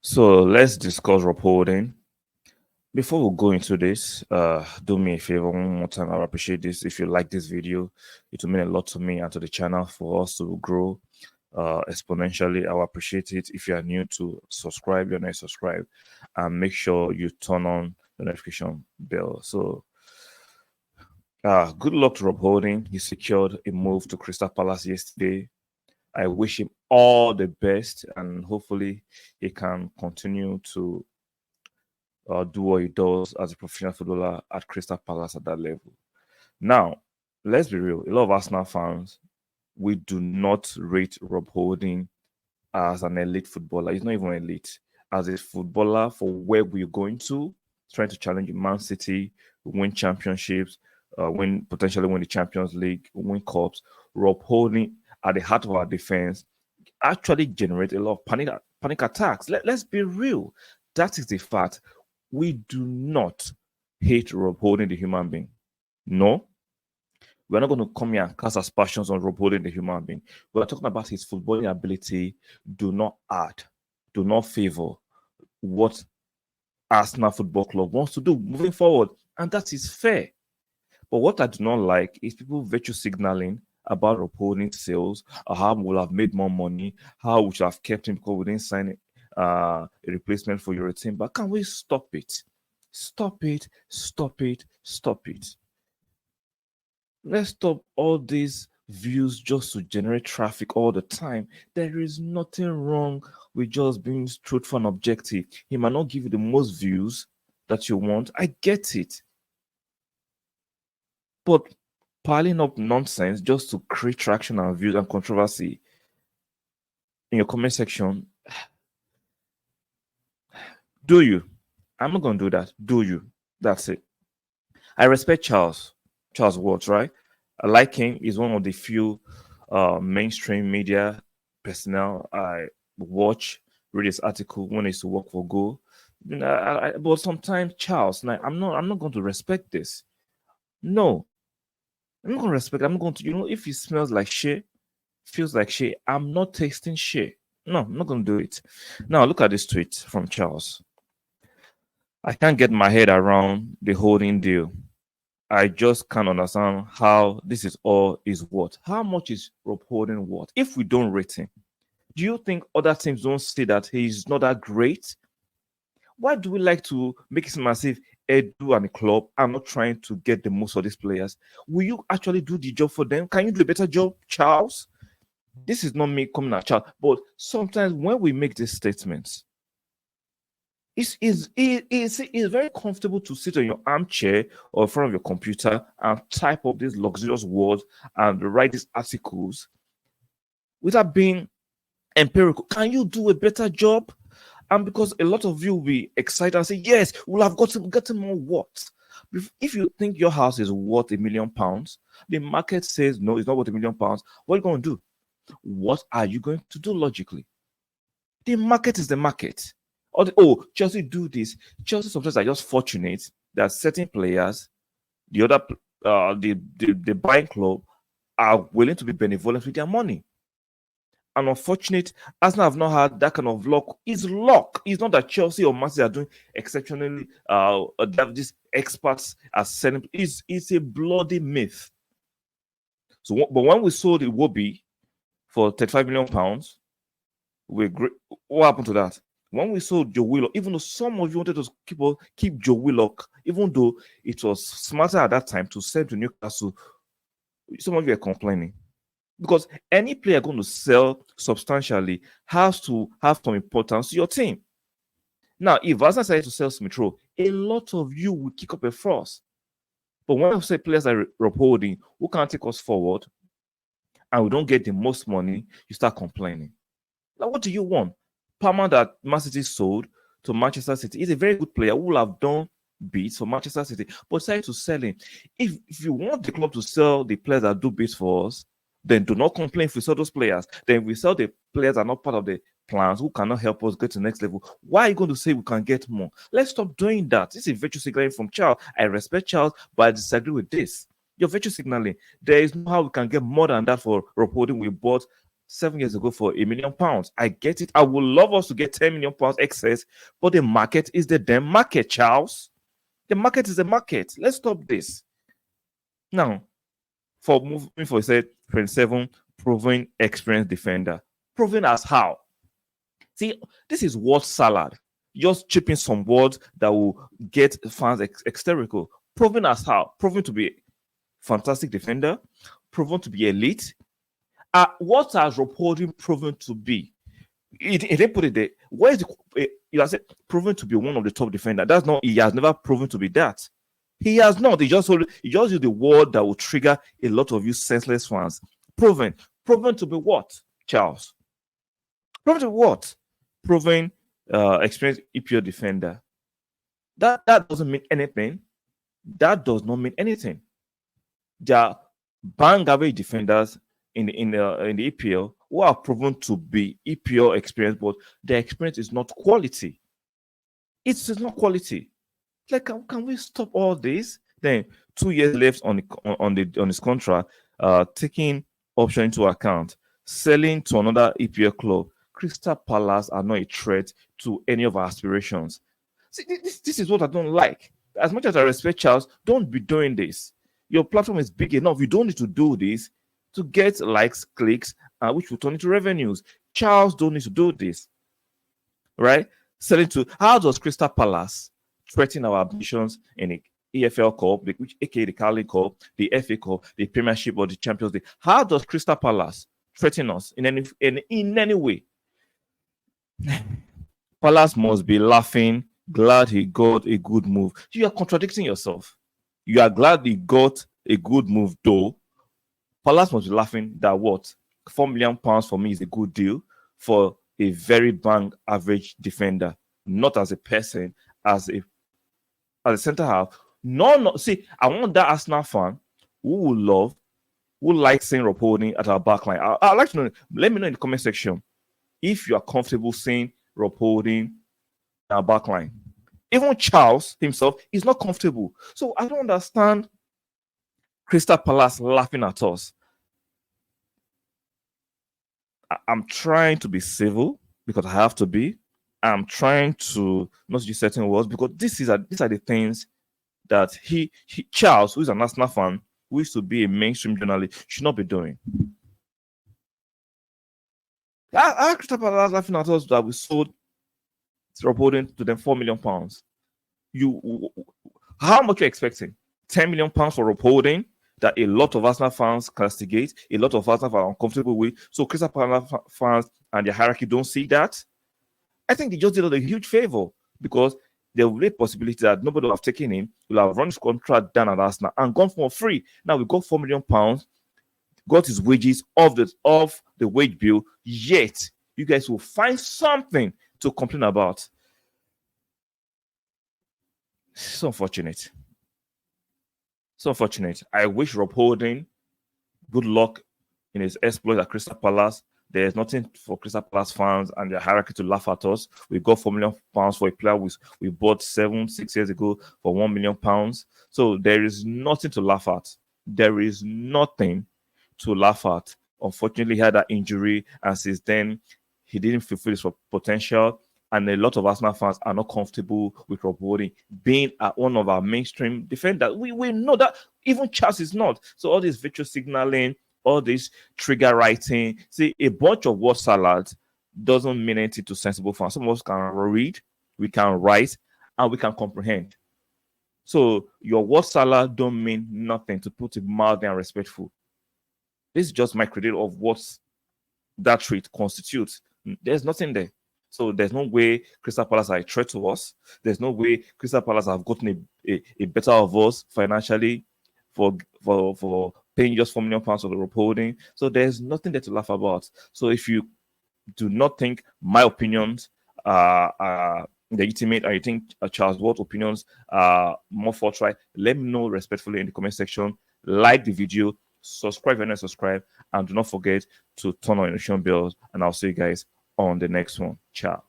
So let's discuss Rob Holding. Before we go into this, do me a favor one more time. I appreciate this. If you like this video, it will mean a lot to me and to the channel for us to grow exponentially. I will appreciate it. If you are new to subscribe, you're not subscribed, and make sure you turn on the notification bell. So, good luck to Rob Holding. He secured a move to Crystal Palace yesterday. I wish him all the best, and hopefully he can continue to do what he does as a professional footballer at Crystal Palace at that level. Now, let's be real. A lot of Arsenal fans, we do not rate Rob Holding as an elite footballer. He's not even elite. As a footballer for where we're going to, trying to challenge Man City, win championships, potentially win the Champions League, win cups. Rob Holding at the heart of our defense actually generate a lot of panic attacks. Let's be real. That is the fact. We do not hate Rob Holding, the human being. No, we're not going to come here and cast aspersions on Rob Holding, the human being. We're talking about his footballing ability. Do not add, do not favor what Arsenal Football Club wants to do moving forward. And that is fair. But what I do not like is people virtue signaling about Rob Holding sales, how we'll have made more money, how we should have kept him because we didn't sign a replacement for your team. But can we stop it? Stop it, stop it, stop it. Let's stop all these views just to generate traffic all the time. There is nothing wrong with just being truthful and objective. He might not give you the most views that you want. I get it. But piling up nonsense just to create traction and views and controversy in your comment section, do you? I'm not going to do that. Do you? That's it. I respect Charles Watts, right? I like him. He's one of the few mainstream media personnel I watch, read his article when I used to work for Go. But sometimes Charles, like, I'm not going to respect this. No, I'm not going to respect. I'm not going to. If it smells like shit, feels like shit, I'm not tasting shit. No, I'm not going to do it. Now look at this tweet from Charles. I can't get my head around the Holding deal. I just can't understand how this is all is worth. How much is Rob Holding worth? If we don't rate him, do you think other teams don't see that he's not that great? Why do we like to make it seem as if Edu and the club are not trying to get the most of these players? Will you actually do the job for them? Can you do a better job, Charles? This is not me coming at Charles, but sometimes when we make these statements, it's very comfortable to sit on your armchair or in front of your computer and type up these luxurious words and write these articles without being empirical. Can you do a better job? And because a lot of you will be excited and say, yes, we'll have gotten more what? If you think your house is worth £1 million, the market says no, it's not worth £1 million. What are you going to do? What are you going to do logically? The market is the market. Chelsea do this. Chelsea sometimes are just fortunate that certain players, the other, the buying club, are willing to be benevolent with their money. And unfortunate, Arsenal have not had that kind of luck. It's luck. It's not that Chelsea or Man City are doing exceptionally. They have these experts are selling. It's a bloody myth. So, but when we sold Iwobi for £35 million, what happened to that? When we sold Joe Willock, even though some of you wanted to keep Joe Willock, even though it was smarter at that time to sell to Newcastle, some of you are complaining. Because any player going to sell substantially has to have some importance to your team. Now, if Arsenal decides to sell Smith Rowe, a lot of you will kick up a fuss. But when I say players like Rob Holding, who can't take us forward, and we don't get the most money, you start complaining. Now, what do you want? Palmer that Man City sold to Manchester City is a very good player who will have done beats for Manchester City, but decided to sell him. If you want the club to sell the players that do beats for us, then do not complain if we sell those players. Then we sell the players that are not part of the plans who cannot help us get to the next level. Why are you going to say we can get more? Let's stop doing that. This is virtue signaling from Charles. I respect Charles, but I disagree with this. You're virtue signaling. There is no how we can get more than that for Rob Holding we bought 7 years ago for £1 million. I get it. I would love us to get £10 million excess, but the market is the damn market, Charles. The market is the market. Let's stop this. Now, for moving for said 27, proven experienced defender. Proven as how? See, this is word salad. Just chipping some words that will get fans hysterical. Proven as how? Proven to be fantastic defender, proven to be elite. What has Rob Holding proven to be? He didn't put it there. Where is you have said proven to be one of the top defenders? That's not. He has never proven to be that. He has not. He just used the word that will trigger a lot of you senseless fans. Proven to be what, Charles? Proven to be what? Proven experienced EPL defender. That doesn't mean anything. That does not mean anything. There are bang average defenders in the EPL who are proven to be EPL experienced, but their experience is not quality. It's not quality. Like, can we stop all this? Then 2 years left on his contract, taking option into account, selling to another EPL club. Crystal Palace are not a threat to any of our aspirations. See, this is what I don't like. As much as I respect Charles, don't be doing this. Your platform is big enough. You don't need to do this to get likes, clicks, which will turn into revenues. Charles don't need to do this, right? Selling to, how does Crystal Palace threaten our ambitions in the EFL Cup, which aka the Carling Cup, the FA Cup, the Premiership, or the Champions League? How does Crystal Palace threaten us in any way? Palace must be laughing, glad he got a good move. You are contradicting yourself. You are glad he got a good move, though. Palace must be laughing that what? £4 million for me is a good deal for a very bang average defender, not as a person, as a centre half. No. See, I want that Arsenal fan who like seeing Rob Holding at our backline. I'd like to know. Let me know in the comment section if you are comfortable seeing Rob Holding at our backline. Even Charles himself is not comfortable. So I don't understand Crystal Palace laughing at us. I'm trying to be civil because I have to be. I'm trying to not use certain words because these are the things that Charles, who is an Arsenal fan, who used to be a mainstream journalist, should not be doing. Crystal Palace laughing at us that we sold Rob Holding to them £4 million. How much are you expecting? £10 million for Rob Holding that a lot of Arsenal fans castigate, a lot of Arsenal fans are uncomfortable with. So Crystal Palace fans and their hierarchy don't see that. I think they just did a huge favor because there will be a possibility that nobody will have taken him, will have run his contract down at Arsenal and gone for free. Now we got £4 million, got his wages off the wage bill, yet you guys will find something to complain about. It's unfortunate. So unfortunate. I wish Rob Holding good luck in his exploit at Crystal Palace. There's nothing for Crystal Palace fans and their hierarchy to laugh at us. We got £4 million for a player we bought 6 years ago for £1 million. So there is nothing to laugh at. There is nothing to laugh at. Unfortunately, he had that injury, and since then, he didn't fulfill his potential. And a lot of Arsenal fans are not comfortable with Rob Holding being one of our mainstream defenders. We know that even Charles is not. So all this virtual signaling, all this trigger writing, see, a bunch of word salads doesn't mean anything to sensible fans. Some of us can read, we can write, and we can comprehend. So your word salad don't mean nothing, to put it mild and respectful. This is just my credit of what that trait constitutes. There's nothing there. So there's no way Crystal Palace are a threat to us. There's no way Crystal Palace have gotten a better of us financially for paying just £4 million for the Rob Holding. So there's nothing there to laugh about. So if you do not think my opinions are legitimate, and you think Charles Ward's opinions are more forthright, let me know respectfully in the comment section. Like the video, subscribe if you're not subscribed, and do not forget to turn on your notification bells. And I'll see you guys on the next one. Ciao.